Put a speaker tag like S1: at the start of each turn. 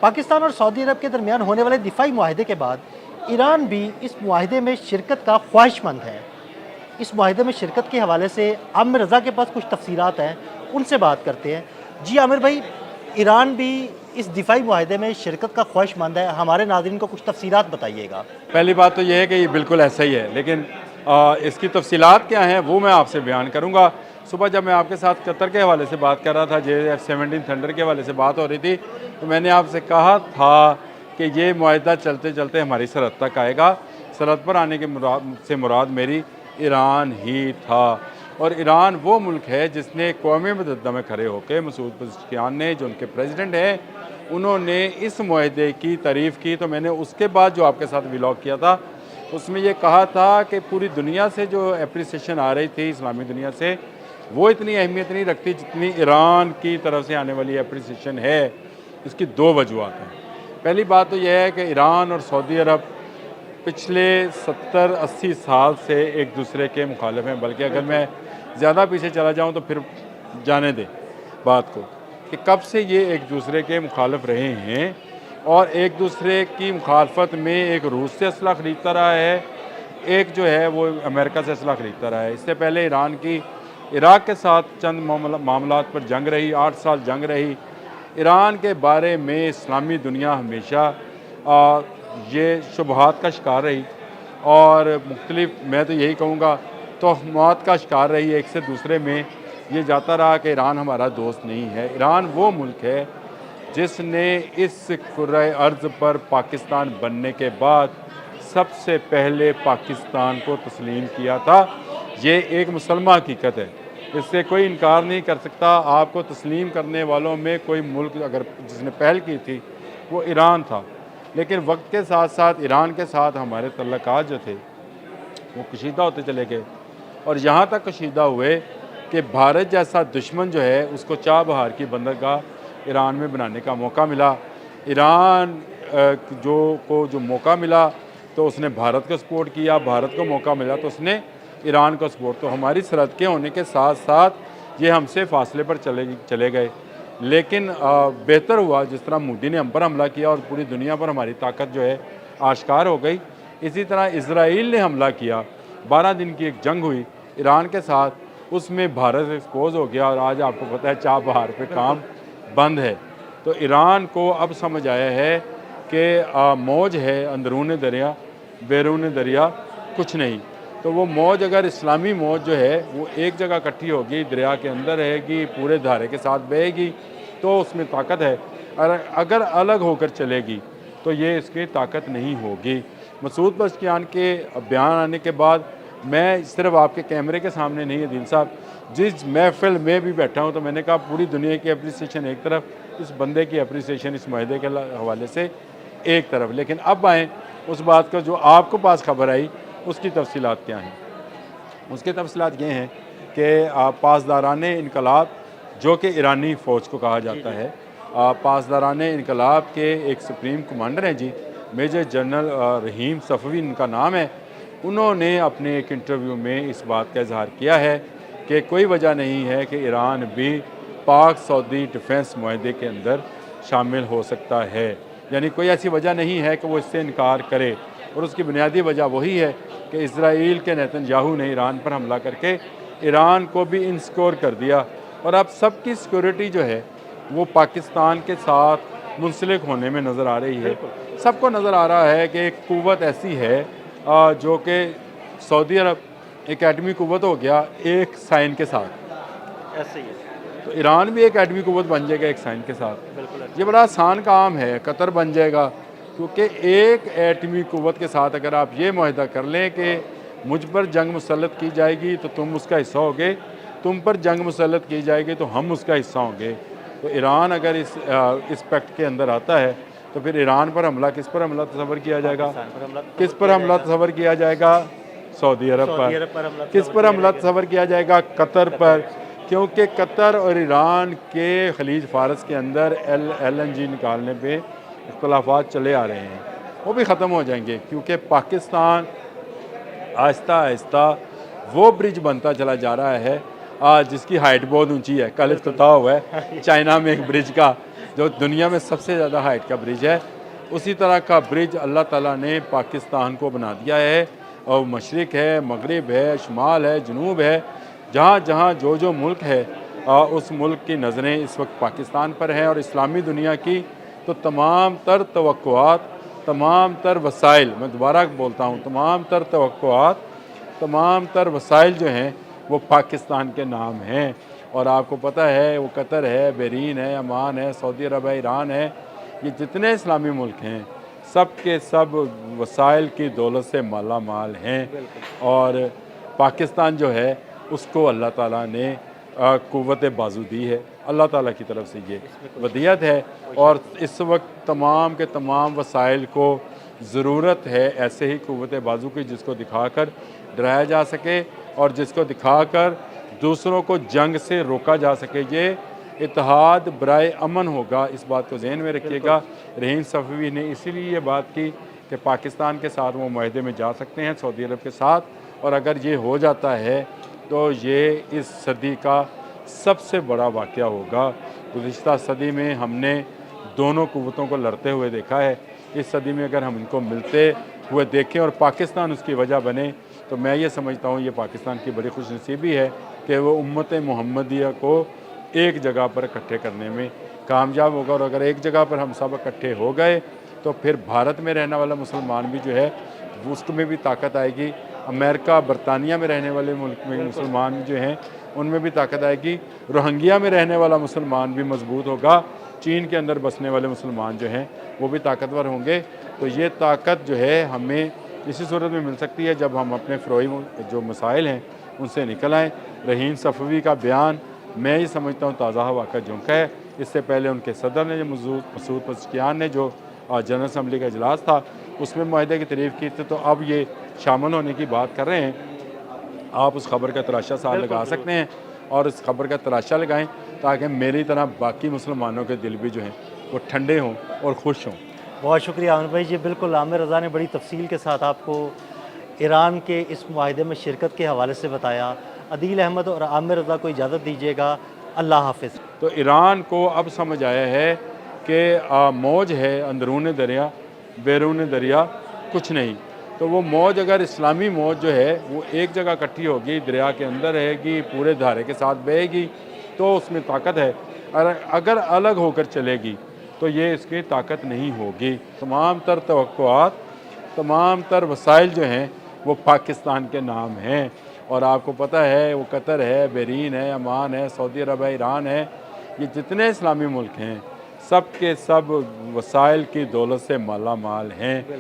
S1: पाकिस्तान और सऊदी अरब के दरमियान होने वाले दिफाई मुआहदे के बाद ईरान भी इस मुआहदे में शिरकत का ख्वाहिशमंद है। इस मुआहदे में शिरकत के हवाले से आमिर रज़ा के पास कुछ तफसीलात हैं, उनसे बात करते हैं। जी आमिर भाई, ईरान भी इस दिफाई मुआहदे में शिरकत का ख्वाहिशमंद है, हमारे नाज़रीन को कुछ तफसीलात बताइएगा।
S2: पहली बात तो यह है कि ये बिल्कुल ऐसा ही है, लेकिन इसकी तफसीलात क्या हैं वो मैं आपसे बयान करूँगा। सुबह जब मैं आपके साथ कतर के हवाले से बात कर रहा था, JF-17 थंडर के हवाले से बात हो रही थी, तो मैंने आपसे कहा था कि ये मुआहदा चलते चलते हमारी सरहद तक आएगा। सरहद पर आने के मुराद मेरी ईरान ही था। और ईरान वो मुल्क है जिसने कौम मुत्तहिदा में खड़े होकर मसूद पज़ेश्कियान ने, जो उनके प्रेसिडेंट हैं, उन्होंने इस मुआहदे की तारीफ़ की। तो मैंने उसके बाद जो आपके साथ व्लॉग किया था उसमें ये कहा था कि पूरी दुनिया से जो एप्रिसिएशन आ रही थी, इस्लामी दुनिया से, वो इतनी अहमियत नहीं रखती जितनी ईरान की तरफ से आने वाली एप्रिसिएशन है। इसकी दो वजूहत हैं। पहली बात तो यह है कि ईरान और सऊदी अरब पिछले 70-80 साल से एक दूसरे के मुखालिफ हैं। बल्कि अगर मैं ज़्यादा पीछे चला जाऊँ तो फिर जाने दें बात को कि कब से ये एक दूसरे के मुखालिफ रहे हैं। और एक दूसरे की मुखालफत में एक रूस से असला ख़रीदता रहा है, एक जो है वो अमेरिका से असला ख़रीदता रहा है। इससे पहले ईरान की इराक़ के साथ चंद मामलात पर जंग रही, 8 साल जंग रही। ईरान के बारे में इस्लामी दुनिया हमेशा ये शुबहात का शिकार रही और मुख्तलिफ, मैं तो यही कहूँगा, तोहमात का शिकार रही। एक से दूसरे में ये जाता रहा कि ईरान हमारा दोस्त नहीं है। ईरान वो मुल्क है जिसने इस कुर्रे अर्ज़ पर पाकिस्तान बनने के बाद सबसे पहले पाकिस्तान को तस्लीम किया था। ये एक मुसलमान हकीकत है, इससे कोई इनकार नहीं कर सकता। आपको तस्लीम करने वालों में कोई मुल्क अगर जिसने पहल की थी वो ईरान था। लेकिन वक्त के साथ साथ ईरान के साथ हमारे तल्लुकात जो थे वो कशीदा होते चले गए, और यहाँ तक कशीदा हुए कि भारत जैसा दुश्मन जो है उसको चाह बहार की बंदरगाह ईरान में बनाने का मौका मिला। ईरान जो मौका मिला तो उसने भारत को सपोर्ट किया, भारत को मौका मिला तो उसने ईरान को सपोर्ट। तो हमारी सरहद के होने के साथ साथ ये हमसे फासले पर चले गए। लेकिन बेहतर हुआ जिस तरह मोदी ने हम पर हमला किया और पूरी दुनिया पर हमारी ताकत जो है आश्कार हो गई। इसी तरह इज़राइल ने हमला किया, 12 दिन की एक जंग हुई ईरान के साथ, उसमें भारत एक्सपोज हो गया और आज आपको पता है चाह बहार पे काम बंद है। तो ईरान को अब समझ आया है कि मौज है अंदरून दरिया, बैरून दरिया कुछ नहीं। तो वो मौज, अगर इस्लामी मौज जो है वो एक जगह इकट्ठी होगी, दरिया के अंदर रहेगी, पूरे धारे के साथ बहेगी, तो उसमें ताकत है। और अगर अलग होकर चलेगी तो ये इसकी ताकत नहीं होगी। मसूद पज़ेश्कियान के बयान आने के बाद मैं सिर्फ आपके कैमरे के सामने नहीं, अदील साहब, जिस महफिल में भी बैठा हूँ तो मैंने कहा पूरी दुनिया की अप्रिसिएशन एक तरफ, इस बंदे की अप्रिसिएशन इस मुआहदे के हवाले से एक तरफ। लेकिन अब आएँ उस बात का जो आपको पास खबर आई, उसकी तफसीलात क्या हैं। उसकी तफसीलात ये हैं कि पासदाराने इनकलाब, जो कि ईरानी फ़ौज को कहा जाता है, पासदाराने इनकलाब के एक सुप्रीम कमांडर हैं जी, मेजर जनरल रहीम सफ़वी इनका नाम है। उन्होंने अपने एक इंटरव्यू में इस बात का इजहार किया है कि कोई वजह नहीं है कि ईरान भी पाक सऊदी डिफेंस मुआहदे के अंदर शामिल हो सकता है। यानी कोई ऐसी वजह नहीं है कि वो इससे इनकार करे। और उसकी बुनियादी वजह वही है कि इज़राइल के नेतन्याहू ने ईरान पर हमला करके ईरान को भी इंस्कोर कर दिया। और अब सबकी सिक्योरिटी जो है वो पाकिस्तान के साथ मुंसलिक होने में नज़र आ रही है। सबको नज़र आ रहा है कि एक क़ुव्वत ऐसी है जो कि सऊदी अरब एक एटमी क़ुव्वत हो गया एक साइन के साथ,
S1: ऐसे ही है।
S2: तो ईरान भी एक एटमी क़ुव्वत बन जाएगा एक साइन के साथ। ये बड़ा आसान काम है, कतर बन जाएगा। क्योंकि एक एटमी क़ुव्वत के साथ अगर आप ये मुआहदा कर लें कि मुझ पर जंग मुसल्लत की जाएगी तो तुम उसका हिस्सा होगे, तुम पर जंग मुसल्लत की जाएगी तो हम उसका हिस्सा होंगे। तो ईरान अगर इस पैक्ट के अंदर आता है तो फिर ईरान पर हमला, किस पर हमला तस्वर किया जाएगा? किस पर हमला तस्वर किया जाएगा? सऊदी अरब पर। किस पर हमला तस्वर किया जाएगा? कतर पर। क्योंकि कतर और ईरान के खलीज फ़ारस के अंदर LNG निकालने पर इख्तलाफात चले आ रहे हैं, वो भी ख़त्म हो जाएंगे। क्योंकि पाकिस्तान आहिस्ता आहिस्ता वो ब्रिज बनता चला जा रहा है जिसकी हाइट बहुत ऊंची है। कल इफ्तिताह हुआ है चाइना में एक ब्रिज का, जो दुनिया में सबसे ज़्यादा हाइट का ब्रिज है, उसी तरह का ब्रिज अल्लाह ताला ने पाकिस्तान को बना दिया है। और मशरिक़ है, मगरिब है, शुमाल है, जनूब है, जहाँ जहाँ जो जो मुल्क है उस मुल्क की नज़रें इस वक्त पाकिस्तान पर हैं। और इस्लामी दुनिया की तो तमाम तर तवक्कुआत, तमाम तर वसाइल, मैं दोबारा बोलता हूँ, तमाम तर तवक्कुआत, तमाम तर वसाइल जो हैं वो पाकिस्तान के नाम हैं। और आपको पता है वो कतर है, बहरीन है, अमान है, सऊदी अरब है, ईरान है, ये जितने इस्लामी मुल्क हैं सब के सब वसाइल की दौलत से माला माल हैं। और पाकिस्तान जो है उसको अल्लाह ताला ने क़ुव्वत बाजू दी है, अल्लाह ताला की तरफ से ये वदियत है। और इस वक्त तमाम के तमाम वसाइल को ज़रूरत है ऐसे ही क़ुव्वत बाजू की, जिसको दिखाकर डराया जा सके और जिसको दिखाकर दूसरों को जंग से रोका जा सके। ये इत्तेहाद बराए अमन होगा, इस बात को जहन में रखिएगा। रहीम सफ़वी ने इसीलिए ये बात की कि पाकिस्तान के साथ वो मुआहदे में जा सकते हैं, सऊदी अरब के साथ, और अगर ये हो जाता है तो ये इस सदी का सबसे बड़ा वाक़या होगा। गुज़िश्ता सदी में हमने दोनों क़ुव्वतों को लड़ते हुए देखा है, इस सदी में अगर हम इनको मिलते हुए देखें और पाकिस्तान उसकी वजह बने, तो मैं ये समझता हूँ ये पाकिस्तान की बड़ी खुशनसीबी है कि वो उम्मत मुहम्मदिया को एक जगह पर इकट्ठे करने में कामयाब होगा। और अगर एक जगह पर हम सब इकट्ठे हो गए तो फिर भारत में रहने वाला मुसलमान भी जो है उसमें भी ताकत आएगी। अमेरिका, बरतानिया में रहने वाले मुल्क में मुसलमान जो हैं उनमें भी ताकत आएगी। रोहिंग्या में रहने वाला मुसलमान भी मजबूत होगा। चीन के अंदर बसने वाले मुसलमान जो हैं वो भी ताकतवर होंगे। तो ये ताकत जो है हमें इसी सूरत में मिल सकती है जब हम अपने फ़रोई जो मसाइल हैं उनसे निकल आएँ। रहीम सफ़वी का बयान मैं ये समझता हूँ ताज़ा हवा का झोंका है। इससे पहले उनके सदर ने, जो मसूद पज़ेश्कियान ने, जो जनरल असम्बली का इजलास था उसमें मुआहदे की तारीफ़ की थी, तो अब ये शामिल होने की बात कर रहे हैं। आप उस खबर का तराशा साथ लगा सकते हैं और इस खबर का तराशा लगाएं ताकि मेरी तरह बाकी मुसलमानों के दिल भी जो हैं वो ठंडे हों और खुश हों।
S1: बहुत शुक्रिया आमिर भाई जी। बिल्कुल आमिर रज़ा ने बड़ी तफसील के साथ आपको ईरान के इस मुआहदे में शिरकत के हवाले से बताया। अदील अहमद और आमिर रज़ा को इजाज़त दीजिएगा। अल्लाह हाफ़िज़।
S2: तो ईरान को अब समझ आया है कि मौज है अंदरून दरिया, बैरून दरिया कुछ नहीं। तो वो मौज, अगर इस्लामी मौज जो है वो एक जगह इकट्ठी होगी, दरिया के अंदर रहेगी, पूरे धारे के साथ बहेगी, तो उसमें ताकत है। और अगर अलग होकर चलेगी तो ये इसकी ताकत नहीं होगी। तमाम तर तवक्कुआत, तमाम तर वसाइल जो हैं वो पाकिस्तान के नाम हैं। और आपको पता है वो कतर है, बहरीन है, अमान है, सऊदी अरब है, ईरान है, ये जितने इस्लामी मुल्क हैं सब के सब वसाइल की दौलत से माला माल हैं।